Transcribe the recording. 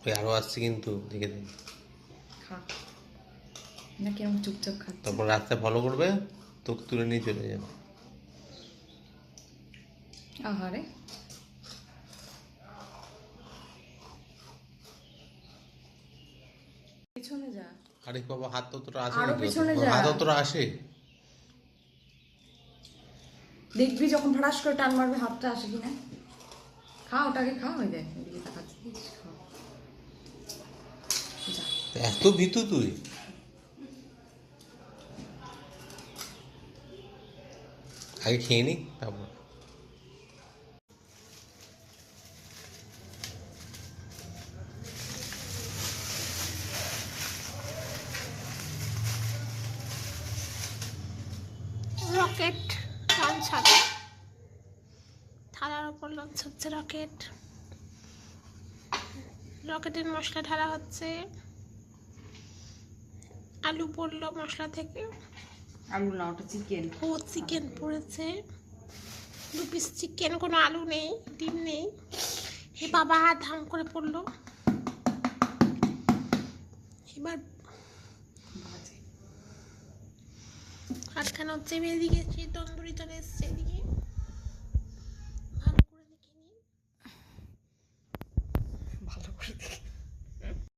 ওই আরো আসছে কিন্তু দেখে দিন। খা না, কেমন চুপচাপ খাচ্ছে। তারপর রাস্তায় ফলো করবে, তোকে তুলে নিয়ে চলে যাবে। আহারে, পিছনে যা। আরে বাবা, হাত তো তোরা আসে আরো নাকি? পিছনে যা। হাত তোরা আসে? দেখবি যখন ফটাস করে টান মারবে হাতটা আসে কিনা। খা, ওটাকে খা, ওই দেখ ওইদিকে তাকাচ্ছিস, খা। যা। এত ভীতু তুই? আগে খেয়ে নি তারপর। রকেট লঞ্চ হবে, থালার ওপর লঞ্চ হচ্ছে রকেট। রকেটের মশলা ঢালা হচ্ছে, আলু পড়লো মশলা থেকে। আলু না, ওটা চিকেন। ও চিকেন পড়েছে, 2 পিস চিকেন, কোনো আলু নেই, ডিম নেই। হে বাবা, ধাম করে পড়লো। এবার আটখানা হচ্ছে, এদিকে তন্দুরি চলে এসছে।